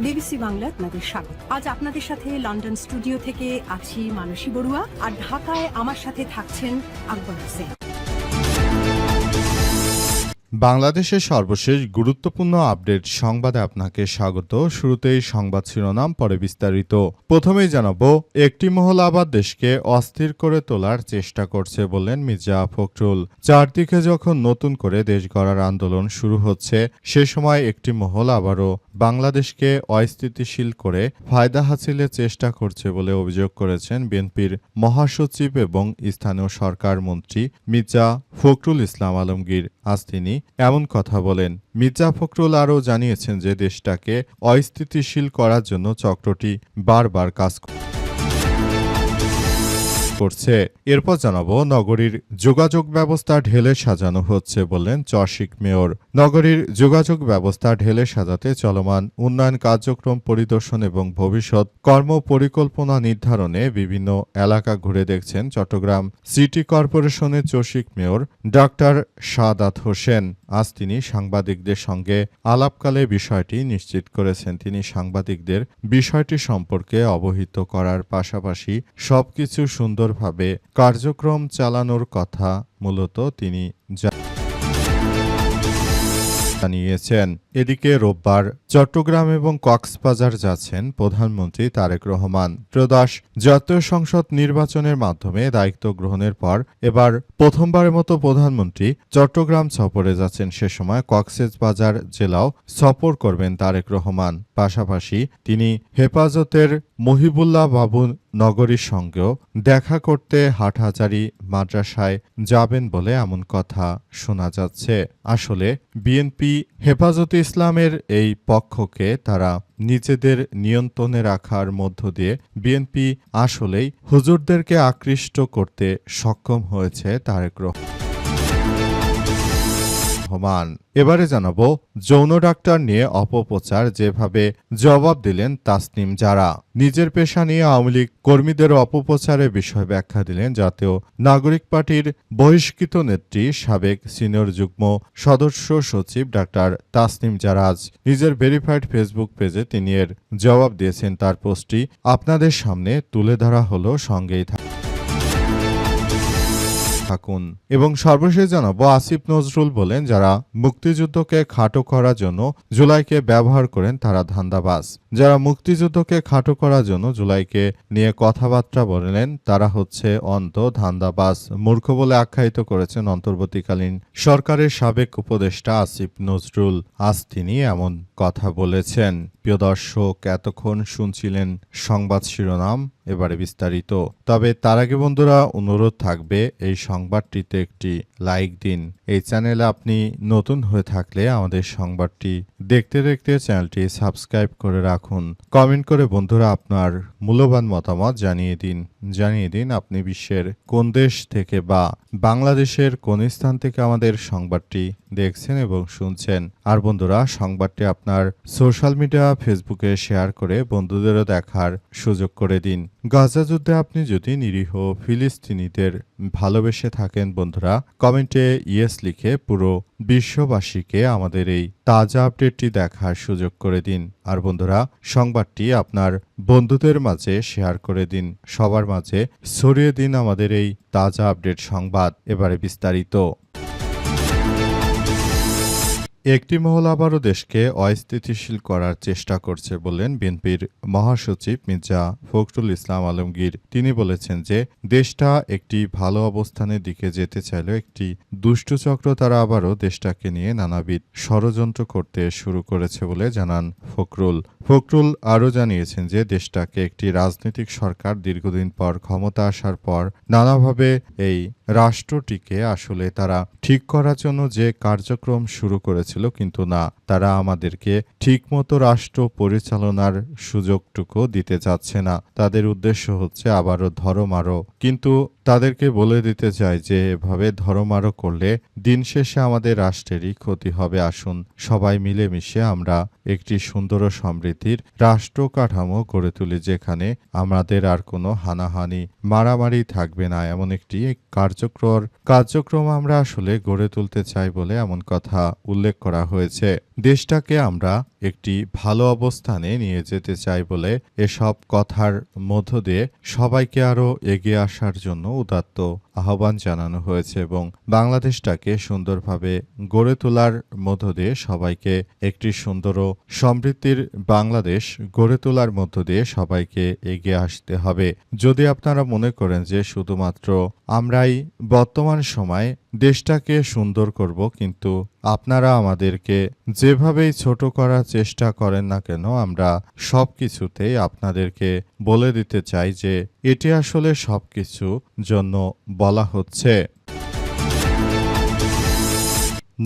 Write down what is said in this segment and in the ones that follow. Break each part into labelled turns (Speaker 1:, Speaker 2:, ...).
Speaker 1: BBC Bangla আপনাদের স্বাগত। আজ আপনাদের সাথে লন্ডন স্টুডিও থেকে আছি মানসী বড়ুয়া, আর ঢাকায় আমার সাথে থাকছেন আকবর হোসেন।
Speaker 2: বাংলাদেশের সর্বশেষ গুরুত্বপূর্ণ আপডেট সংবাদে আপনাকে স্বাগত। শুরুতেই সংবাদ শিরোনাম, পরে বিস্তারিত। প্রথমেই জানাবো, একটি মহল আবার দেশকে অস্থির করে তোলার চেষ্টা করছে বললেন মির্জা ফখরুল। চারদিকে যখন নতুন করে দেশ গড়ার আন্দোলন শুরু হচ্ছে, সে সময় একটি মহল আবারও বাংলাদেশকে অস্থিতিশীল করে ফায়দা হাসিলের চেষ্টা করছে বলে অভিযোগ করেছেন বিএনপির মহাসচিব এবং স্থানীয় সরকার মন্ত্রী মির্জা ফখরুল ইসলাম আলমগীর। আজ তিনি এমন কথা বলেন। মির্জা ফখরুল আরও জানিয়েছেন যে দেশটাকে অস্থিতিশীল করার জন্য চক্রটি বারবার কাজ করছে। এরপর জানাবো, নগরীর যোগাযোগ ব্যবস্থা ঢেলে সাজানো হচ্ছে বললেন চশিক মেয়র। নগরীর যোগাযোগ ব্যবস্থা ঢেলে সাজাতে চলমান উন্নয়ন কার্যক্রম পরিদর্শন এবং ভবিষ্যৎ কর্মপরিকল্পনা নির্ধারণে বিভিন্ন এলাকা ঘুরে দেখছেন চট্টগ্রাম সিটি কর্পোরেশনের চশিক মেয়র ডাক্তার সাদাত হোসেন। আজ তিনি সাংবাদিকদের সঙ্গে আলাপকালে বিষয়টি নিশ্চিত করেছেন। তিনি সাংবাদিকদের বিষয়টি সম্পর্কে অবহিত করার পাশাপাশি সবকিছু সুন্দরভাবে কার্যক্রম চালানোর কথা মূলত তিনি জানিয়েছেন। এদিকে রোববার চট্টগ্রাম এবং কক্সবাজার যাচ্ছেন প্রধানমন্ত্রী তারেক রহমান। ত্রয়োদশ জাতীয় সংসদ নির্বাচনের মাধ্যমে দায়িত্ব গ্রহণের পর এবার প্রথমবারের মতো প্রধানমন্ত্রী চট্টগ্রাম সফরে যাচ্ছেন। সে সময় কক্সবাজার জেলাও সফর করবেন তারেক রহমান। পাশাপাশি তিনি হেফাজতের মহিবুল্লাহ বাবু নগরীর সঙ্গেও দেখা করতে হাটহাজারী মাদ্রাসায় যাবেন বলে এমন কথা শোনা যাচ্ছে। আসলে বিএনপি হেফাজতে ইসলামের এই পক্ষকে তারা নিজেদের নিয়ন্ত্রণে রাখার মধ্য দিয়ে বিএনপি আসলেই হুজুরদেরকে আকৃষ্ট করতে সক্ষম হয়েছে তারেক রহমান। এবারে জানাবো, যৌন ডাক্তার নিয়ে অপপ্রচার যেভাবে জবাব দিলেন তাসনিম জারা। নিজের পেশা নিয়ে আওয়ামী লীগ কর্মীদের অপপ্রচারের বিষয় ব্যাখ্যা দিলেন জাতীয় নাগরিক পার্টির বহিষ্কৃত নেত্রী সাবেক সিনিয়র যুগ্ম সদস্য সচিব ডাক্তার তাসনিম জারা। আজ নিজের ভেরিফাইড ফেসবুক পেজে তিনি এর জবাব দিয়েছেন। তার পোস্টটি আপনাদের সামনে তুলে ধরা হলো, সঙ্গেই থাকুন। এবং সর্বশেষ জানাবো, আসিফ নজরুল বলেন, যারা মুক্তিযুদ্ধকে খাটো করার জন্য জুলাইকে ব্যবহার করেন তারা ধান্দাবাজ। যারা মুক্তিযুদ্ধকে খাটো করার জন্য জুলাইকে নিয়ে কথাবার্তা বলেন তারা হচ্ছে অন্ধ, ধান্দাবাজ, মূর্খ বলে আখ্যায়িত করেছেন অন্তর্বর্তীকালীন সরকারের সাবেক উপদেষ্টা আসিফ নজরুল। আজ তিনি এমন কথা বলেছেন। প্রিয় দর্শক, এতক্ষণ শুনছিলেন সংবাদ শিরোনাম, এবারে বিস্তারিত। তবে তার আগে বন্ধুরা, অনুরোধ থাকবে এই সংবাদটিতে একটি লাইক দিন। এই চ্যানেলে আপনি নতুন হয়ে থাকলে আমাদের সংবাদটি দেখতে দেখতে চ্যানেলটি সাবস্ক্রাইব করে রাখুন। কমেন্ট করে বন্ধুরা আপনার মূল্যবান মতামত জানিয়ে দিন আপনি বিশ্বের কোন দেশ থেকে বা বাংলাদেশের কোন স্থান থেকে আমাদের সংবাদটি দেখছেন এবং শুনছেন। আর বন্ধুরা, সংবাদটি আপনার সোশ্যাল মিডিয়া ফেসবুকে শেয়ার করে বন্ধুদেরও দেখার সুযোগ করে দিন। গাজা যুদ্ধে আপনি যদি নিরীহ ফিলিস্তিনিদের ভালোবেসে থাকেন বন্ধুরা, কমেন্টে ইয়েস লিখে পুরো বিশ্ববাসীকে আমাদের এই তাজা আপডেটটি দেখার সুযোগ করে দিন। আর বন্ধুরা, সংবাদটি আপনার বন্ধুদের মাঝে শেয়ার করে দিন, সবার মাঝে ছড়িয়ে দিন আমাদের এই তাজা আপডেট সংবাদ। এবারে বিস্তারিত। একটি মহল আবারও দেশকে অস্থিতিশীল করার চেষ্টা করছে বললেন বিএনপির মহাসচিব মির্জা ফখরুল ইসলাম আলমগীর। তিনি বলেছেন যে দেশটা একটি ভালো অবস্থানের দিকে যেতে চাইলেও একটি দুষ্ট চক্র তারা আবারও দেশটাকে নিয়ে নানাবিধ ষড়যন্ত্র করতে শুরু করেছে বলে জানান ফখরুল আরও জানিয়েছেন যে দেশটাকে একটি রাজনৈতিক সরকার দীর্ঘদিন পর ক্ষমতা আসার পর নানাভাবে এই রাষ্ট্রটিকে আসলে তারা ঠিক করার জন্য যে কার্যক্রম শুরু করেছিল, কিন্তু না, তারা আমাদেরকে ঠিকমতো রাষ্ট্র পরিচালনার সুযোগটুকু দিতে চাচ্ছে না। তাদের উদ্দেশ্য হচ্ছে আবারও ধরমারো। কিন্তু তাদেরকে বলে দিতে চাই যে এভাবে ধরমারো করলে দিন শেষে আমাদের রাষ্ট্রেরই ক্ষতি হবে। আসুন সবাই মিলেমিশে আমরা একটি সুন্দর ও সমৃদ্ধির রাষ্ট্র কাঠামো গড়ে তুলি, যেখানে আমাদের আর কোনো হানাহানি মারামারি থাকবে না। এমন একটি কার্যক্রম আমরা আসলে গড়ে তুলতে চাই বলে এমন কথা উল্লেখ করা হয়েছে। দেশটাকে আমরা একটি ভালো অবস্থানে নিয়ে যেতে চাই বলে এসব কথার মধ্য দিয়ে সবাইকে আরও এগিয়ে আসার জন্য উদাত্ত আহ্বান জানানো হয়েছে এবং বাংলাদেশটাকে সুন্দরভাবে গড়ে তোলার মধ্য দিয়ে সবাইকে একটি সুন্দর ও সমৃদ্ধির বাংলাদেশ গড়ে তোলার মধ্য দিয়ে সবাইকে এগিয়ে আসতে হবে। যদি আপনারা মনে করেন যে শুধুমাত্র আমরাই বর্তমান সময়ে দেশটাকে সুন্দর করব, কিন্তু আপনারা আমাদেরকে যেভাবেই ছোট করার চেষ্টা করেন না কেন, আমরা সবকিছুতেই আপনাদেরকে বলে দিতে চাই যে এটি আসলে সবকিছু জন্য বলা হচ্ছে।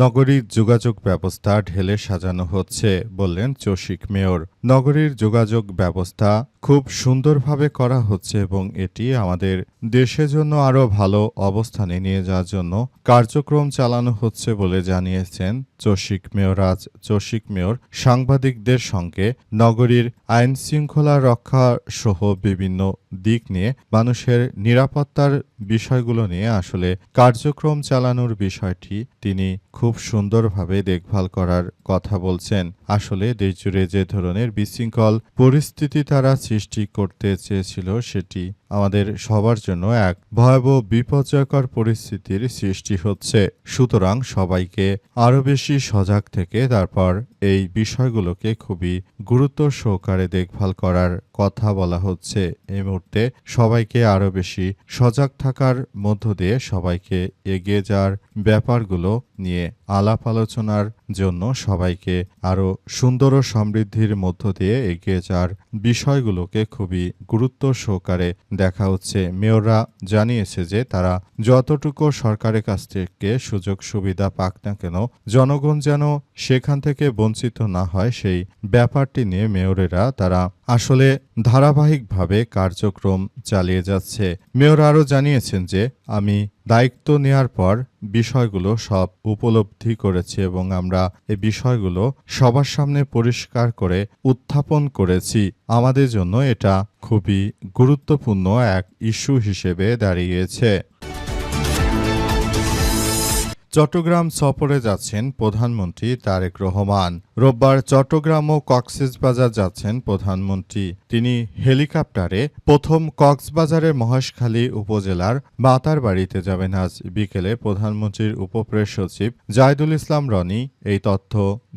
Speaker 2: নগরীর যোগাযোগ ব্যবস্থা ঢেলে সাজানো হচ্ছে, বললেন চসিক মেয়র। নগরীর যোগাযোগ ব্যবস্থা খুব সুন্দরভাবে করা হচ্ছে এবং এটি আমাদের দেশের জন্য আরও ভালো অবস্থানে নিয়ে যাওয়ার জন্য কার্যক্রম চালানো হচ্ছে বলে জানিয়েছেন চসিক মেয়র। আজ চসিক মেয়র সাংবাদিকদের সঙ্গে নগরীর আইন শৃঙ্খলা রক্ষা সহ বিভিন্ন দিক নিয়ে মানুষের নিরাপত্তার বিষয়গুলো নিয়ে আসলে কার্যক্রম চালানোর বিষয়টি তিনি খুব সুন্দরভাবে দেখভাল করার কথা বলছেন। আসলে দেশজুড়ে যে ধরনের বিশৃঙ্খল পরিস্থিতি তারা সৃষ্টি করতে চেয়েছিল, সেটি আমাদের সবার জন্য এক ভয়াবহ বিপর্যয়কর পরিস্থিতির সৃষ্টি হচ্ছে। সুতরাং সবাইকে আরও বেশি সজাগ থেকে তারপর এই বিষয়গুলোকে খুবই গুরুত্ব সহকারে দেখভাল করার কথা বলা হচ্ছে। এই মুহূর্তে সবাইকে আরও বেশি সজাগ থাকার মধ্য দিয়ে সবাইকে এগিয়ে যাওয়ার ব্যাপারগুলো নিয়ে আলাপ আলোচনার জন্য সবাইকে আরও সুন্দর ও সমৃদ্ধির মধ্য দিয়ে এগিয়ে যাওয়ার বিষয়গুলোকে খুবই গুরুত্ব সহকারে দেখা হচ্ছে। মেয়ররা জানিয়েছে যে তারা যতটুকু সরকারের কাছ থেকে সুযোগ সুবিধা পাক না কেন, জনগণ যেন সেখান থেকে বঞ্চিত না হয়, সেই ব্যাপারটি নিয়ে মেয়রেরা তারা আসলে ধারাবাহিকভাবে কার্যক্রম চালিয়ে যাচ্ছে। মেয়র আরও জানিয়েছেন যে আমি দায়িত্ব নেয়ার পর বিষয়গুলো সব উপলব্ধি করেছি এবং আমরা এই বিষয়গুলো সবার সামনে পরিষ্কার করে উত্থাপন করেছি। আমাদের জন্য এটা খুবই গুরুত্বপূর্ণ এক ইস্যু হিসেবে দাঁড়িয়েছে। চট্টগ্রাম সফরে যাচ্ছেন প্রধানমন্ত্রী তারেক রহমান। রোববার চট্টগ্রাম ও কক্সবাজার যাচ্ছেন প্রধানমন্ত্রী। তিনি হেলিকপ্টারে প্রথম কক্সবাজারের মহেশখালী উপজেলার মাতারবাড়িতে যাবেন। আজ বিকেলে প্রধানমন্ত্রীর উপপ্রেস সচিব জাহিদুল ইসলাম রনি এই তথ্য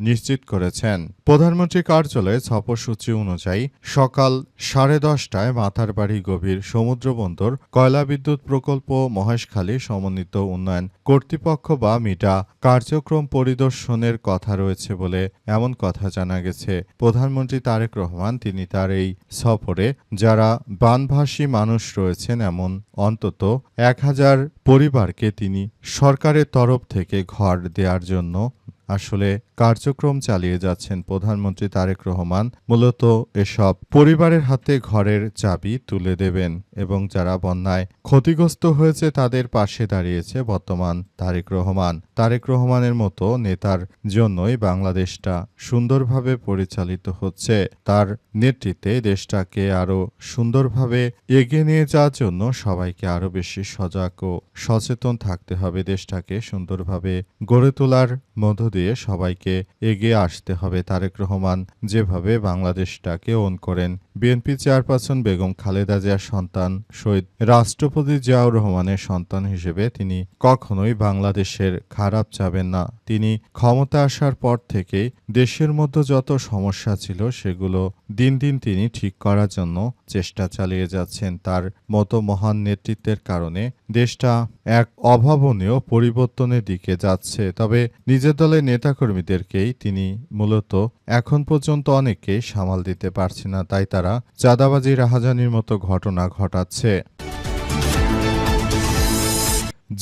Speaker 2: নিশ্চিত করেছেন। প্রধানমন্ত্রী কার্যালয়ে সফরসূচি অনুযায়ী সকাল 10:30টায় মাতারবাড়ি গভীর সমুদ্রবন্দর কয়লা বিদ্যুৎ প্রকল্প মহেশখালী সমন্বিত উন্নয়ন কর্তৃপক্ষ বা মিটা কার্যক্রম পরিদর্শনের কথা রয়েছে বলে এমন কথা জানা গেছে। প্রধানমন্ত্রী তারেক রহমান তিনি তার এই সফরে যারা বানভাসী মানুষ রয়েছেন এমন অন্তত 1000 পরিবারকে তিনি সরকারের তরফ থেকে ঘর দেওয়ার জন্য আসলে কার্যক্রম চালিয়ে যাচ্ছেন। প্রধানমন্ত্রী তারেক রহমান মূলত এসব পরিবারের হাতে ঘরের চাবি তুলে দেবেন এবং যারা বন্যায় ক্ষতিগ্রস্ত হয়েছে তাদের পাশে দাঁড়িয়েছে বর্তমান তারেক রহমান। তারেক রহমানের মতো নেতার জন্যই বাংলাদেশটা সুন্দরভাবে পরিচালিত হচ্ছে। তার নেতৃত্বে দেশটাকে আরও সুন্দরভাবে এগিয়ে নিয়ে যাওয়ার জন্য সবাইকে আরও বেশি সজাগ ও সচেতন থাকতে হবে। দেশটাকে সুন্দরভাবে গড়ে তোলার মধ্য দিয়ে সবাইকে এগিয়ে আসতে হবে। তারেক রহমান যেভাবে বাংলাদেশটাকে ওন করেন, বিএনপি চেয়ারপারসন বেগম খালেদা জিয়ার সন্তান শহীদ রাষ্ট্রপতি জিয়াউর রহমানের সন্তান হিসেবে তিনি কখনোই বাংলাদেশের খারাপ চাবেন না। তিনি ক্ষমতা আসার পর থেকেই দেশের মধ্যে যত সমস্যা ছিল সেগুলো দিন দিন তিনি ঠিক করার জন্য চেষ্টা চালিয়ে যাচ্ছেন। তার মতো মহান নেতৃত্বের কারণে দেশটা এক অভাবনীয় পরিবর্তনের দিকে যাচ্ছে। তবে নিজের দলের নেতাকর্মীদেরকেই তিনি মূলত এখন পর্যন্ত অনেককে সামাল দিতে পারছে না, তাই তারা চাঁদাবাজি রাহাজানির মতো ঘটনা ঘটাচ্ছে।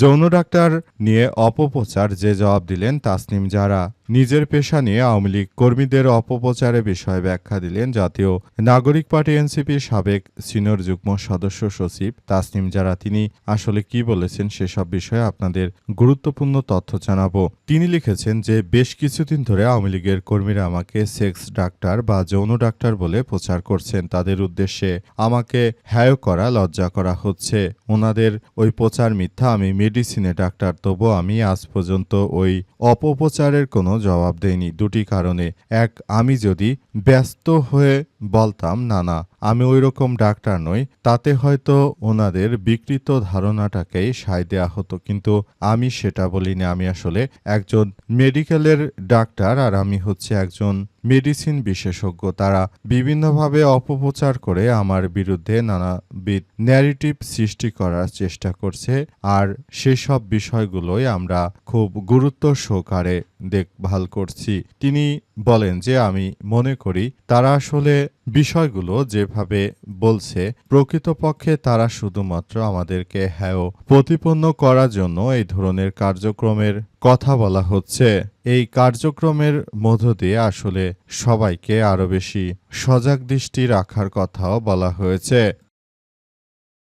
Speaker 2: যৌন ডাক্তার নিয়ে অপপ্রচার যে জবাব দিলেন তাসনিম জারা। নিজের পেশা নিয়ে আওয়ামী লীগ কর্মীদের অপপ্রচারের বিষয়ে ব্যাখ্যা দিলেন জাতীয় নাগরিক পার্টি এনসিপির সাবেক সিনিয়র যুগ্ম সদস্য সচিব তাসনিম জারা। তিনি আসলে কি বলেছেন সেসব বিষয়ে আপনাদের গুরুত্বপূর্ণ তথ্য জানাবো। তিনি লিখেছেন যে বেশ কিছুদিন ধরে আওয়ামী লীগের কর্মীরা আমাকে সেক্স ডাক্তার বা যৌন ডাক্তার বলে প্রচার করছেন। তাদের উদ্দেশ্যে আমাকে হ্যায় করা, লজ্জা করা হচ্ছে। ওনাদের ওই প্রচার মিথ্যা। আমি মেডিসিনে ডাক্তার, তবু আমি আজ পর্যন্ত ওই অপপ্রচারের কোনো জবাব দেয়নি দুটি কারণে। এক, আমি যদি ব্যস্ত হয়ে বলতাম না না আমি ওইরকম ডাক্তার নই, তাতে হয়তো ওনাদের বিকৃত ধারণাটাকেই সায় দেয়া হতো, কিন্তু আমি সেটা বলিনি। আমি আসলে একজন মেডিকেলের ডাক্তার, আর আমি হচ্ছে একজন মেডিসিন বিশেষজ্ঞ। তারা বিভিন্নভাবে অপপ্রচার করে আমার বিরুদ্ধে নানাবিধ ন্যারেটিভ সৃষ্টি করার চেষ্টা করছে, আর সেসব বিষয়গুলোই আমরা খুব গুরুত্ব সহকারে দেখভাল করছি। তিনি বলেন যে আমি মনে করি তারা আসলে বিষয়গুলো যেভাবে বলছে প্রকৃতপক্ষে তারা শুধুমাত্র আমাদেরকে হ্যায় প্রতিপন্ন করার জন্য এই ধরনের কার্যক্রমের কথা বলা হচ্ছে। এই কার্যক্রমের মধ্য দিয়ে আসলে সবাইকে আরো বেশি সজাগ দৃষ্টি রাখার কথাও বলা হয়েছে।